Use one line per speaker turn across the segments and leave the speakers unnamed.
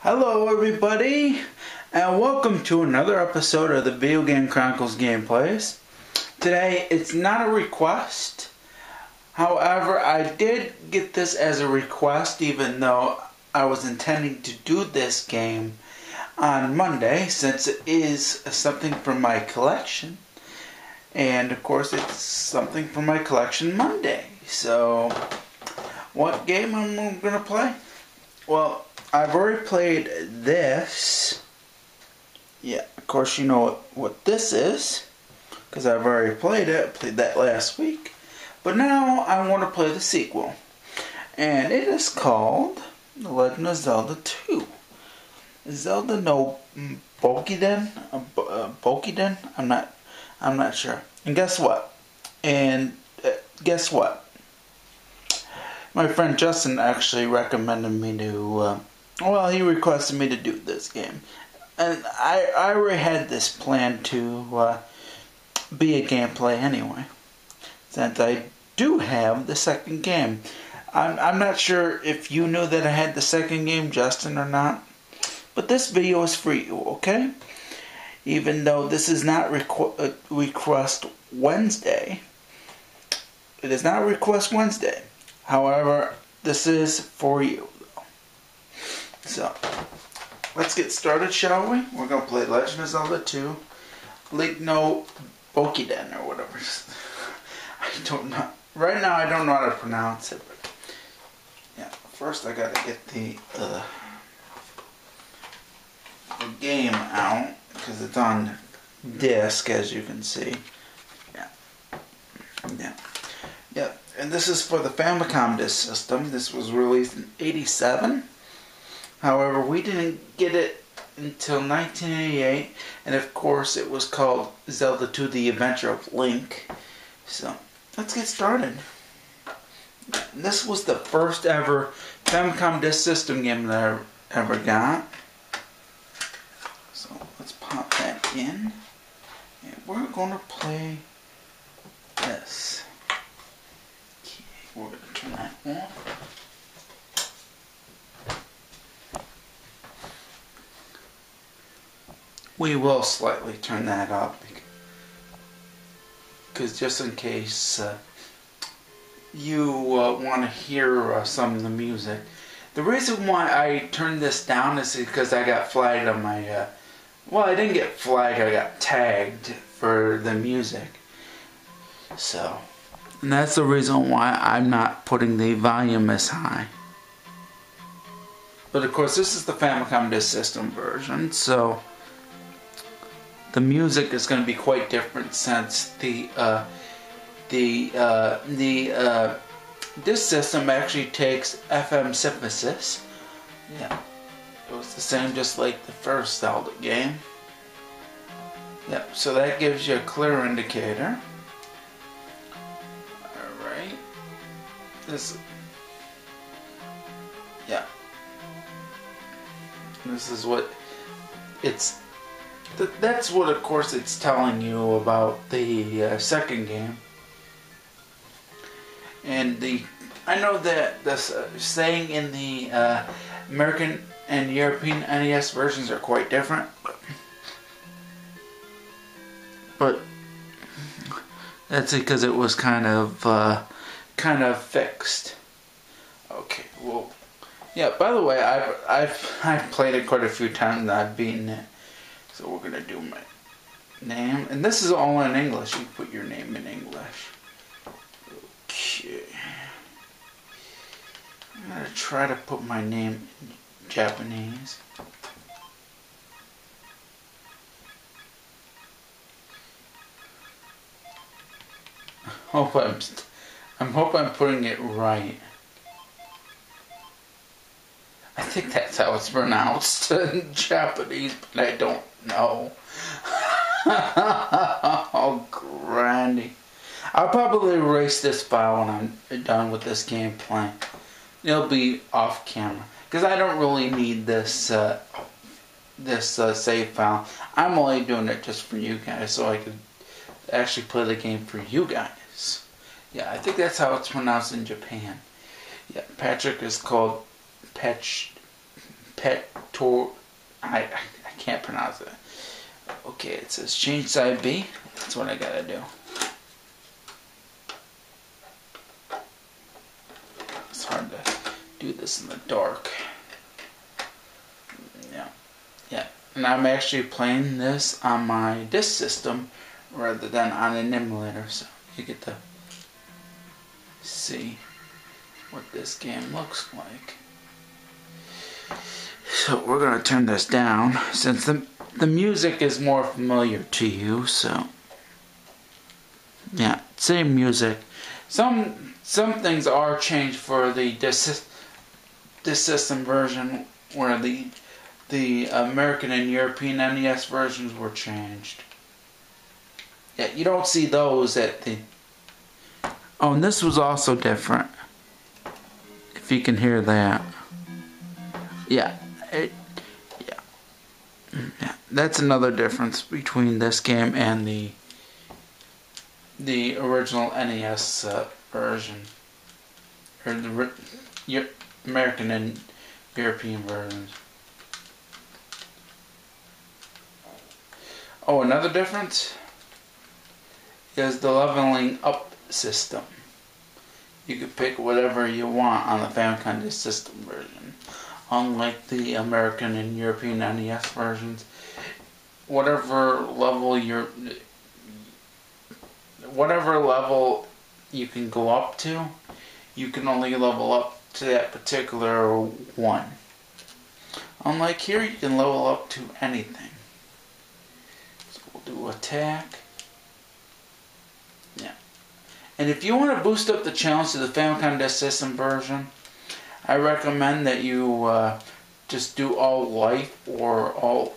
Hello everybody, and welcome to another episode of the Video Game Chronicles gameplays. Today, it's not a request. However, I did get this as a request even though I was intending to do this game on Monday, since it is something from my collection. And of course, it's something from my collection Monday. So, what game am I going to play? Well, I've already played this. Yeah, of course you know what this is, because I've already played it. I played that last week. But now I want to play the sequel. And it is called The Legend of Zelda II. Zelda no Bouken? Bouken? I'm not sure. And guess what? My friend Justin actually recommended me to, he requested me to do this game. And I already had this plan to be a gameplay anyway, since I do have the second game. I'm not sure if you knew that I had the second game, Justin, or not. But this video is for you, okay? Even though this is not Request Wednesday. It is not Request Wednesday. However, this is for you, though. So, let's get started, shall we? We're going to play Legend of Zelda II. Legend no Bouken, or whatever. I don't know. Right now, I don't know how to pronounce it. But yeah, first I got to get the game out, because it's on disc, as you can see. Yeah. And this is for the Famicom Disk System. This was released in '87. However, we didn't get it until 1988. And of course, it was called Zelda II: The Adventure of Link. So, let's get started. This was the first ever Famicom Disk System game that I ever got. So, let's pop that in. And we're going to play this. We're going to turn that on. We will slightly turn that up, because just in case you want to hear some of the music. The reason why I turned this down is because I got flagged on my... well, I didn't get flagged, I got tagged for the music. So... and that's the reason why I'm not putting the volume as high. But of course, this is the Famicom Disk System version, so the music is going to be quite different, since the Disk System actually takes FM synthesis. Yeah, it was the same, just like the first Zelda game. Yeah, so that gives you a clear indicator. This is what it's... that's what, of course, it's telling you about the second game. And I know that the saying in the American and European NES versions are quite different. But that's because it was kind of fixed. Okay, well, yeah. By the way, I've played it quite a few times and I've beaten it. So we're gonna do my name, and this is all in English. You put your name in English. Okay. I'm gonna try to put my name in Japanese. I hope I'm putting it right. I think that's how it's pronounced in Japanese, but I don't know. Oh, grandy. I'll probably erase this file when I'm done with this gameplay. It'll be off camera, because I don't really need this save file. I'm only doing it just for you guys, so I could actually play the game for you guys. Yeah, I think that's how it's pronounced in Japan. Yeah, Patrick is called I can't pronounce it. Okay, it says change side B. That's what I gotta do. It's hard to do this in the dark. Yeah. And I'm actually playing this on my disk system rather than on an emulator, so you get to see what this game looks like. So we're gonna turn this down since the music is more familiar to you. So yeah, same music. Some things are changed for the disk system version, where the American and European NES versions were changed. Yeah, you don't see those at the. Oh, and this was also different. If you can hear that. Yeah. Yeah, that's another difference between this game and the original NES version, or the American and European versions. Oh, another difference is the leveling up system. You can pick whatever you want on the Famicom Disk System version. Unlike the American and European NES versions, whatever level you can go up to, you can only level up to that particular one. Unlike here, you can level up to anything. So we'll do attack. Yeah. And if you want to boost up the challenge to the Famicom Disk System version, I recommend that you just do all life or all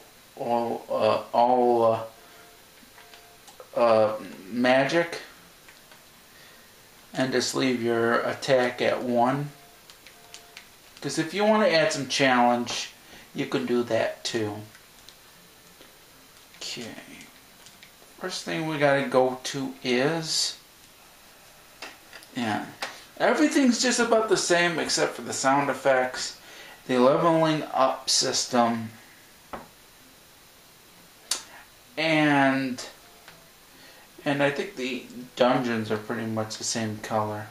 magic, and just leave your attack at 1. Because if you want to add some challenge, you can do that too. Okay. First thing we gotta go to is, yeah, everything's just about the same except for the sound effects, the leveling up system, and I think the dungeons are pretty much the same color.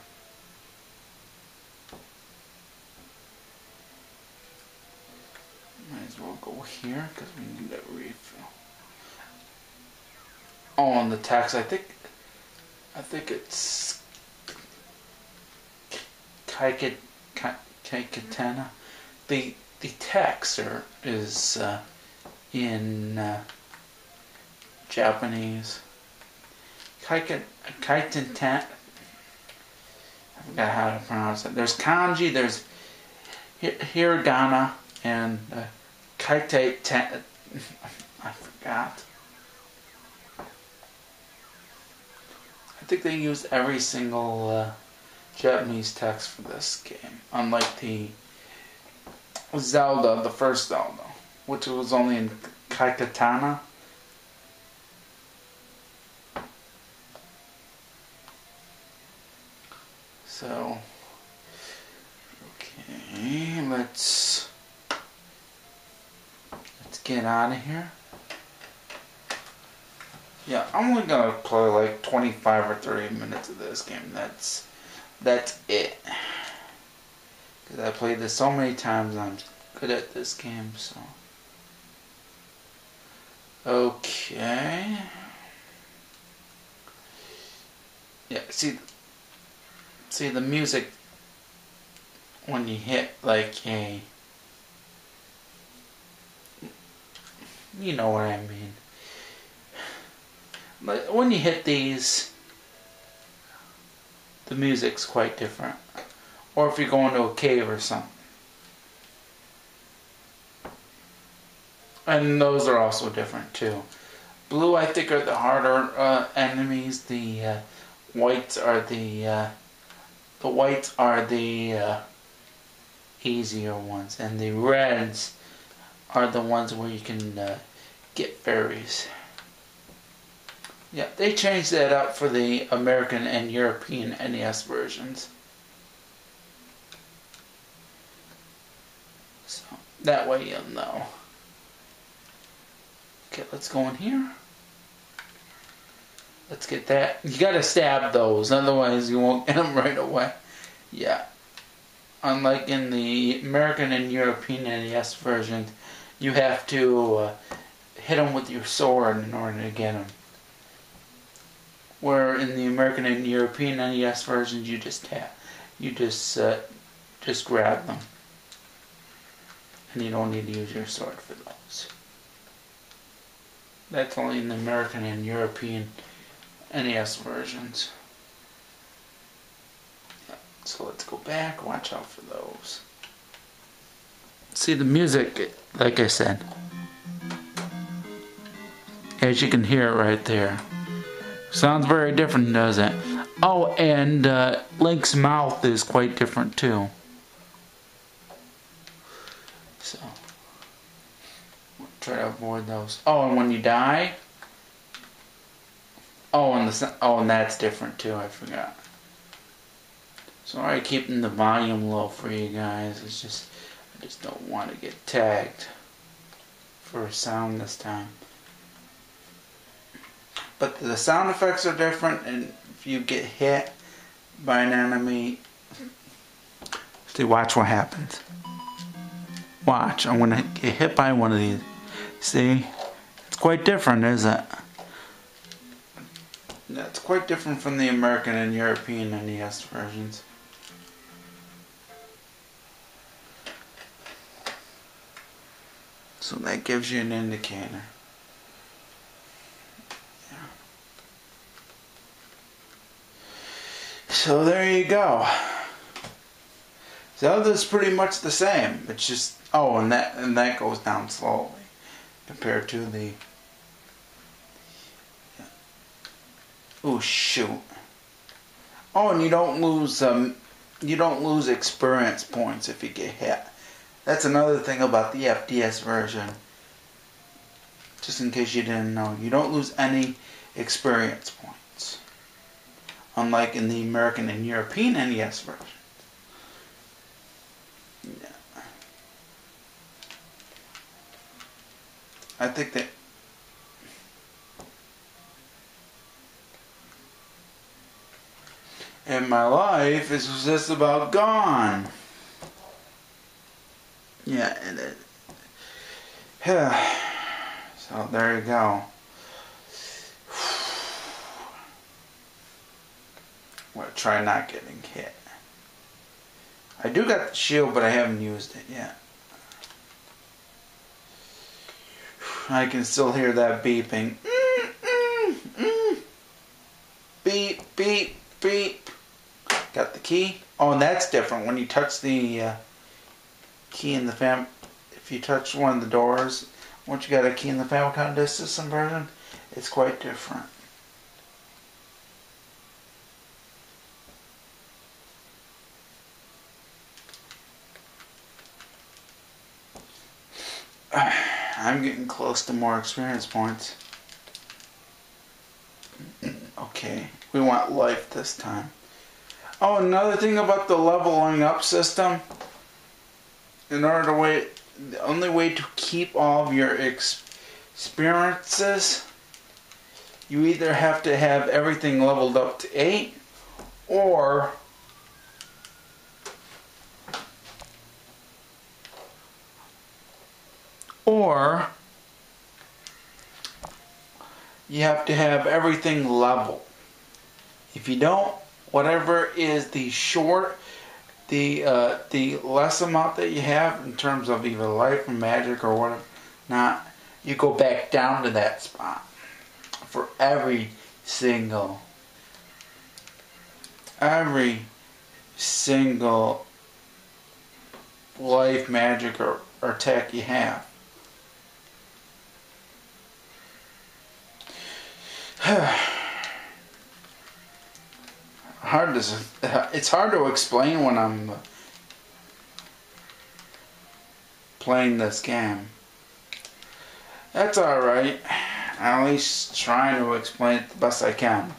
Might as well go here because we need a refill. Oh, and the text, I think it's Kaikatana. The text is in Japanese. Kaitenten. I forgot how to pronounce it. There's kanji, there's hiragana, and kaiteten. I forgot. I think they used every single Japanese text for this game, unlike the Zelda, the first Zelda, which was only in Katakana. So, okay, let's get out of here. Yeah, I'm only gonna play like 25 or 30 minutes of this game. That's it. Because I played this so many times, I'm good at this game. So, okay. Yeah, see the music when you hit like a, you know what I mean. But when you hit these, the music's quite different. Or if you go into a cave or something. And those are also different too. Blue, I think, are the harder enemies. The whites are the easier ones, and the reds are the ones where you can get fairies. Yeah, they changed that up for the American and European NES versions. So, That way you'll know. Okay, let's go in here. Let's get that. You gotta stab those, otherwise you won't get them right away. Yeah. Unlike in the American and European NES versions, you have to hit them with your sword in order to get them. Where in the American and European NES versions, you just tap. You just grab them. And you don't need to use your sword for those. That's only in the American and European NES versions. So let's go back, watch out for those. See the music, like I said. As you can hear it right there. Sounds very different, doesn't it? Oh, and Link's mouth is quite different too. So, we'll try to avoid those. Oh, and when you die. Oh, and that's different too. I forgot. Sorry, keeping the volume low for you guys. It's just I just don't want to get tagged for sound this time. But the sound effects are different, and if you get hit by an enemy, see, watch what happens. Watch, I'm gonna get hit by one of these. See, it's quite different, isn't it? It's quite different from the American and European NES versions. So that gives you an indicator. Yeah. So there you go. Zelda's pretty much the same. It's just and that goes down slowly compared to the. Oh shoot! Oh, and you don't lose experience points if you get hit. That's another thing about the FDS version. Just in case you didn't know, you don't lose any experience points, unlike in the American and European NES version. Yeah. I think that. And my life is just about gone. Yeah, and so there you go. Well, try not getting hit. I do got the shield, but I haven't used it yet. I can still hear that beeping. Beep, beep, beep. Got the key. Oh, and that's different when you touch the key in the if you touch one of the doors, once you got a key in the Famicom Disk System version, it's quite different. I'm getting close to more experience points. Okay, we want life this time. Oh, another thing about the leveling up system. The only way to keep all of your experiences, you either have to have everything leveled up to 8, or you have to have everything level. If you don't, whatever is the less amount that you have in terms of either life or magic or whatever, you go back down to that spot for every single life, magic, or attack you have. It's hard to explain when I'm playing this game. That's alright. I'm at least trying to explain it the best I can.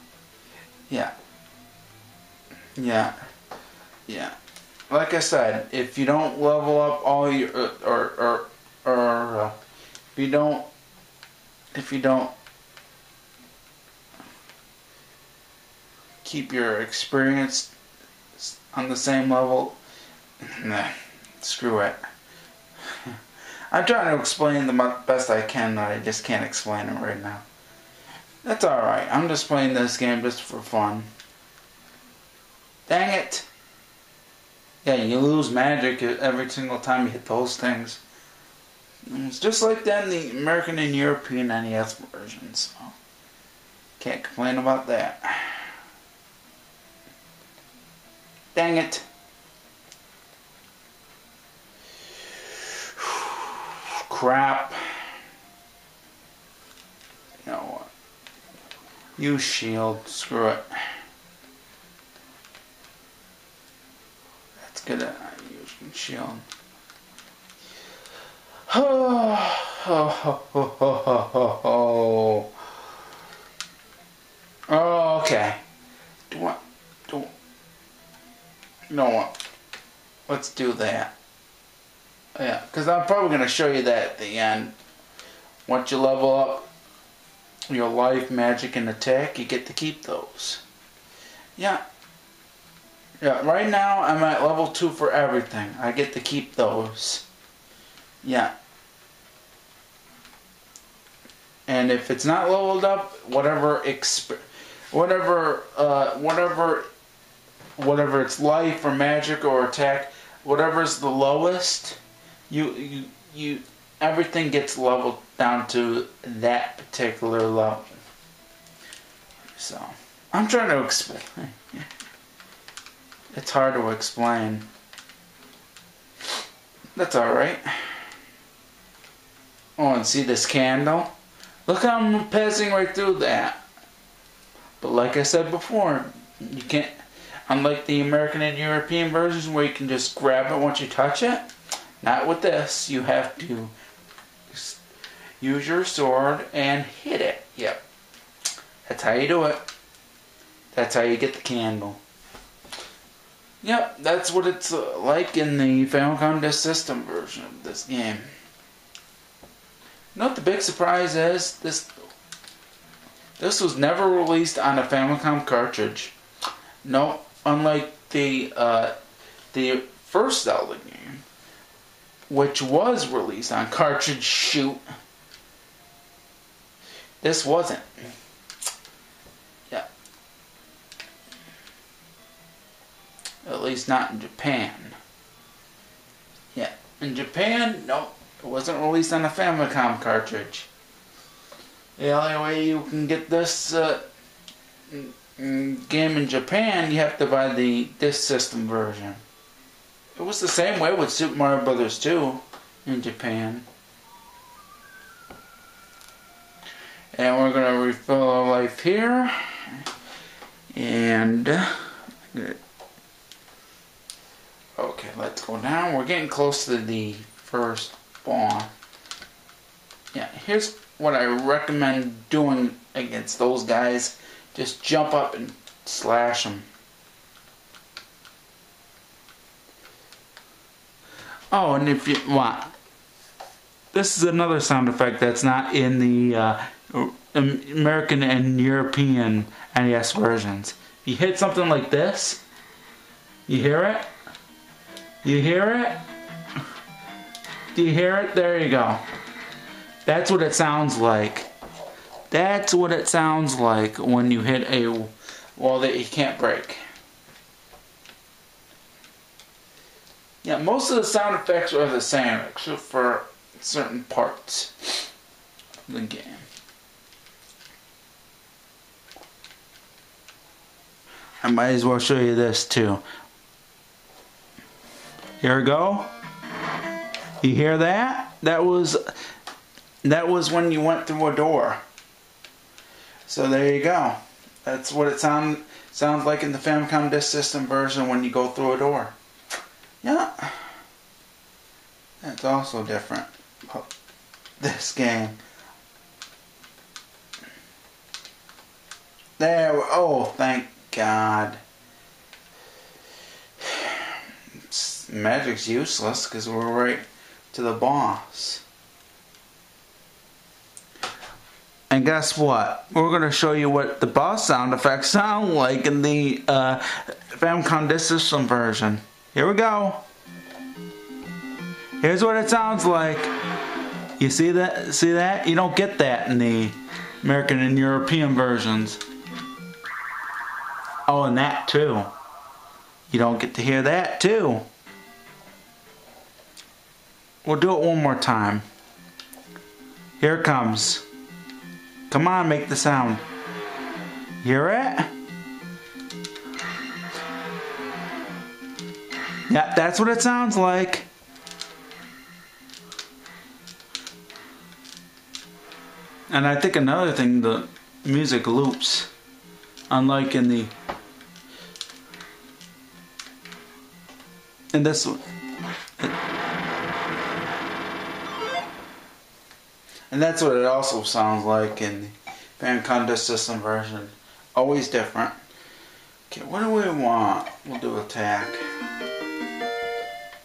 Yeah. like I said, if you don't level up all your if you don't keep your experience on the same level, nah, screw it. I'm trying to explain the best I can, but I just can't explain it right now. That's alright. I'm just playing this game just for fun. Dang it! Yeah, you lose magic every single time you hit those things. It's just like that in the American and European NES versions. So can't complain about that. Dang it. Crap. You know what? Use shield. Screw it. That's good at using shield. Oh, okay. You know what? Let's do that. Yeah, because I'm probably going to show you that at the end. Once you level up your life, magic, and attack, you get to keep those. Yeah. Yeah, right now I'm at level 2 for everything. I get to keep those. Yeah. And if it's not leveled up, whatever it's life or magic or attack, whatever's the lowest, you everything gets leveled down to that particular level. So I'm trying to explain. It's hard to explain. That's alright. Oh, and see this candle? Look how I'm passing right through that. But like I said before, you can't, unlike the American and European versions where you can just grab it once you touch it, not with this. You have to use your sword and hit it. Yep. That's how you do it. That's how you get the candle. Yep, that's what it's like in the Famicom Disk System version of this game. You know what the big surprise is? This was never released on a Famicom cartridge. No, unlike the first Zelda game, which was released on cartridge. Shoot, this wasn't. Yeah, at least not in Japan. Yeah, in Japan, no. It wasn't released on a Famicom cartridge. The only way you can get this game in Japan, you have to buy the Disk System version. It was the same way with Super Mario Bros. 2 in Japan. And we're going to refill our life here. And okay, let's go down. We're getting close to the first boss. Yeah, here's what I recommend doing against those guys. Just jump up and slash them. Oh, and if you want, this is another sound effect that's not in the American and European NES versions. You hit something like this, you hear it? You hear it? Do you hear it? There you go. That's what it sounds like. That's what it sounds like when you hit a wall that you can't break. Yeah, most of the sound effects are the same, except for certain parts of the game. I might as well show you this too. Here we go. You hear that? That was when you went through a door. So there you go. That's what it sounds like in the Famicom Disk System version when you go through a door. Yeah. That's also different. This game. There. Oh, thank God. magic's useless because we're right to the boss. And guess what? We're going to show you what the boss sound effects sound like in the Famicom Disk System version. Here we go. Here's what it sounds like. You see that? See that? You don't get that in the American and European versions. Oh, and that too. You don't get to hear that too. We'll do it one more time. Here it comes. Come on, make the sound. Hear it? Yeah, that's what it sounds like. And I think another thing, the music loops. Unlike in this one. And that's what it also sounds like in the Famicom Disk System version. Always different. Okay, what do we want? We'll do attack.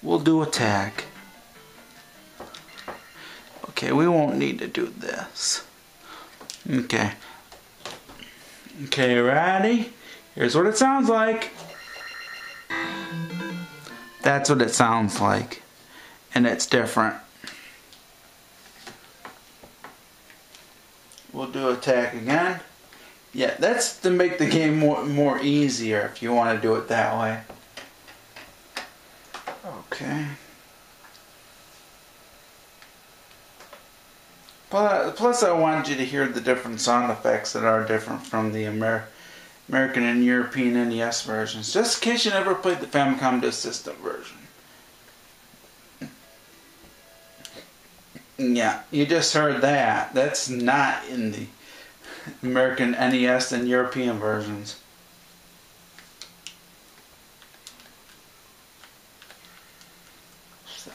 We'll do attack. Okay, we won't need to do this. Okay. Okay, ready? Here's what it sounds like. That's what it sounds like. And it's different. We'll do attack again. Yeah, that's to make the game more easier if you want to do it that way. Okay. Plus I wanted you to hear the different sound effects that are different from the American and European NES versions. Just in case you never played the Famicom Disk System version. Yeah, you just heard that. That's not in the American NES and European versions. So,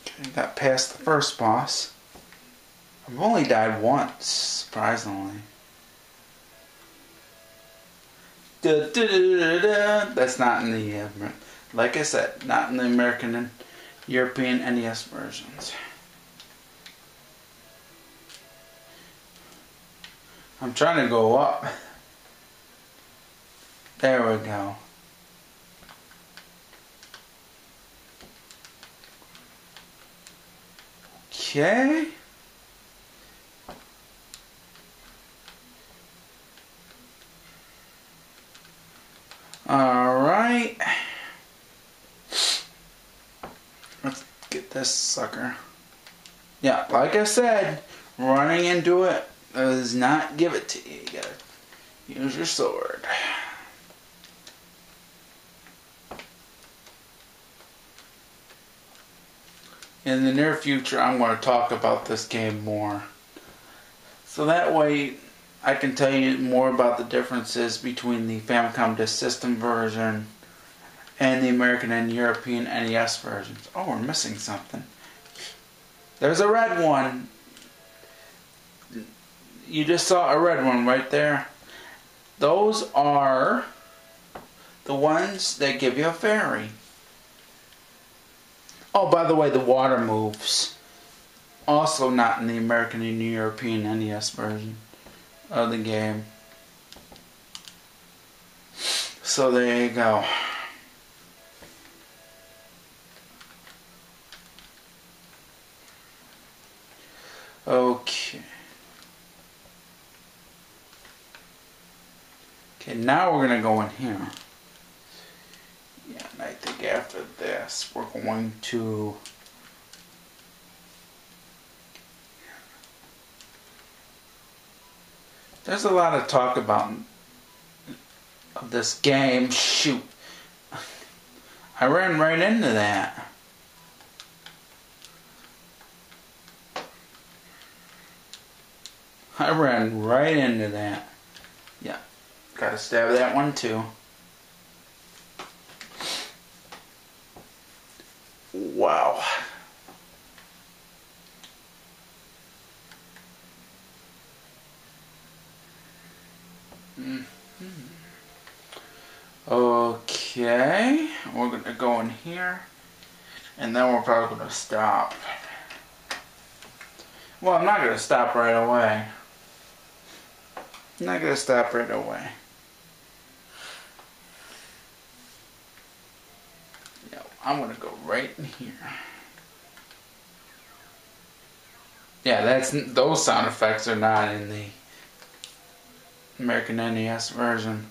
okay, got past the first boss. I've only died once, surprisingly. That's not in the, like I said, not in the American and European NES versions. I'm trying to go up. There we go. Okay. Alright. Let's get this sucker. Yeah, like I said, running into it does not give it to you. You gotta use your sword. In the near future, I'm going to talk about this game more. So that way, I can tell you more about the differences between the Famicom Disk System version and the American and European NES versions. Oh, we're missing something. There's a red one. You just saw a red one right there. Those are the ones that give you a fairy. Oh, by the way, the water moves. Also not in the American and European NES version of the game. So there you go. Okay. Okay, now we're going to go in here. Yeah, and I think after this, we're going to... There's a lot of talk about of this game. Shoot. I ran right into that. I ran right into that. Yeah. Gotta stab that one too. Wow. Okay. Okay, we're going to go in here, and then we're probably going to stop. Well, I'm not going to stop right away. I'm not going to stop right away. No, I'm going to go right in here. Yeah, those sound effects are not in the American NES version.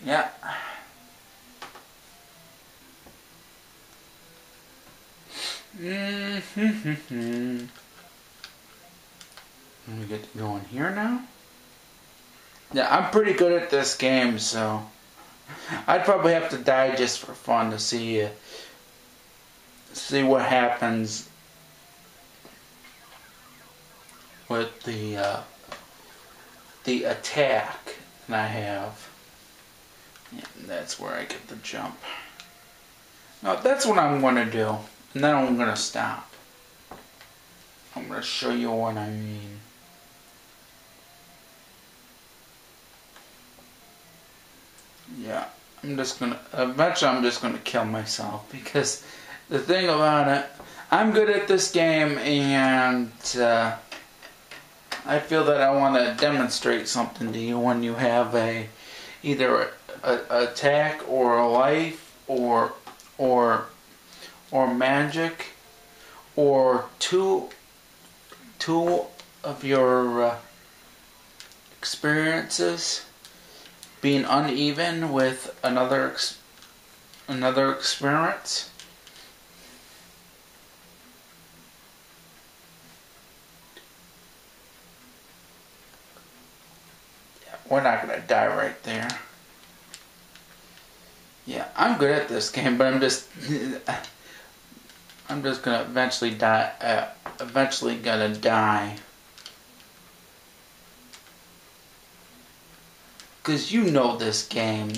Yeah. Let me get to go in here now. Yeah, I'm pretty good at this game, so I'd probably have to die just for fun to see what happens with the attack that I have. Yeah, that's where I get the jump. No, that's what I'm going to do. And then I'm going to stop. I'm going to show you what I mean. Yeah, eventually I'm just going to kill myself. Because the thing about it, I'm good at this game, and I feel that I want to demonstrate something to you when you have either a attack or a life or magic, or two of your experiences being uneven with another experience. Yeah, we're not gonna die right there. Yeah, I'm good at this game, but I'm just gonna eventually die. Eventually gonna die. Cause you know this game.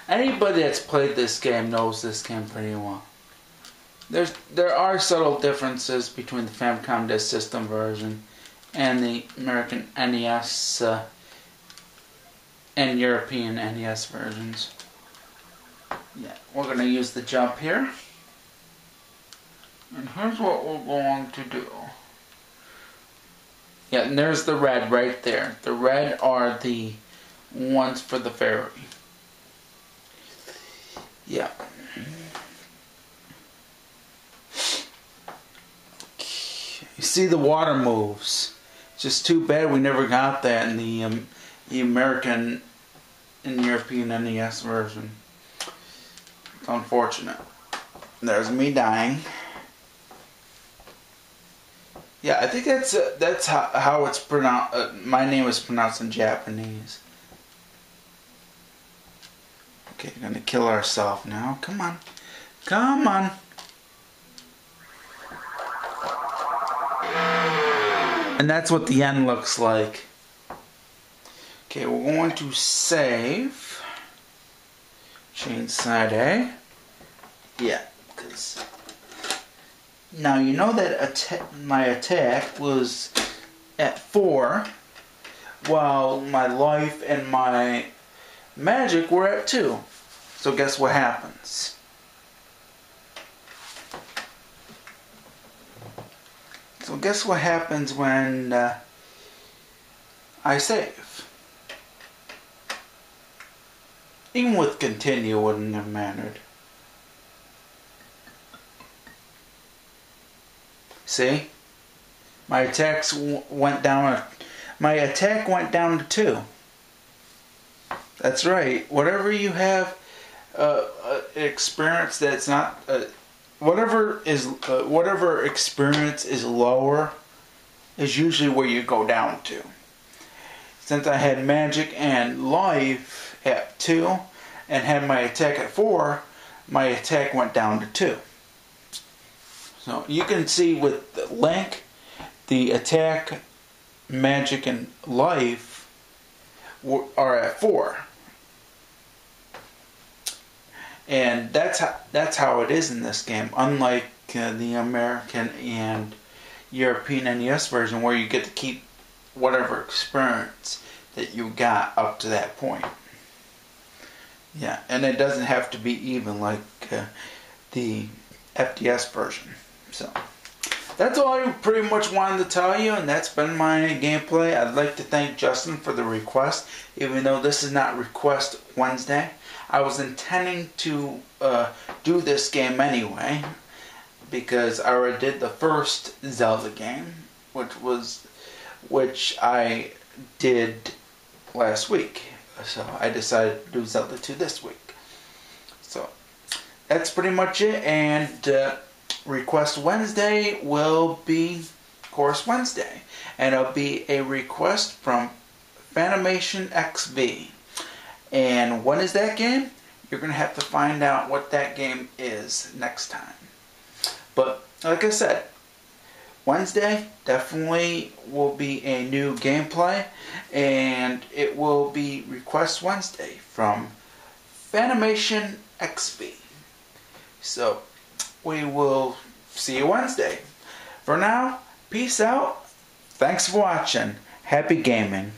Anybody that's played this game knows this game pretty well. There are subtle differences between the Famicom Disk System version and the American NES and European NES versions. Yeah, we're going to use the jump here. And here's what we're going to do. Yeah, and there's the red right there. The red are the ones for the fairy. Yeah. You see the water moves. It's just too bad we never got that in the American and European NES version. It's unfortunate. There's me dying. Yeah, I think that's how it's pronounced. My name is pronounced in Japanese. Okay, we're gonna kill ourselves now. Come on, come on. And that's what the end looks like. Okay, we're going to save. Change side A. Yeah, because. Now you know that my attack was at 4, while my life and my magic were at 2. So guess what happens? So guess what happens when I save? Even with continue, it wouldn't have mattered. See? My attacks went down. My attack went down to 2. That's right. Whatever you have experience that's not whatever experience is lower is usually where you go down to. Since I had magic and life at 2 and had my attack at 4, my attack went down to 2. So you can see with the Link, the attack, magic, and life are at 4. And that's how it is in this game. Unlike the American and European NES version, where you get to keep whatever experience that you got up to that point. Yeah, and it doesn't have to be even like the FDS version. So that's all I pretty much wanted to tell you, and that's been my gameplay. I'd like to thank Justin for the request, even though this is not Request Wednesday. I was intending to do this game anyway, because I already did the first Zelda game, which I did last week. So I decided to do Zelda 2 this week. So that's pretty much it, and Request Wednesday will be Course Wednesday, and it'll be a request from Famicom XV. And what is that game? You're going to have to find out what that game is next time. But like I said, Wednesday definitely will be a new gameplay, and it will be Request Wednesday from Famicom XV. So we will see you Wednesday. For now, peace out. Thanks for watching. Happy gaming.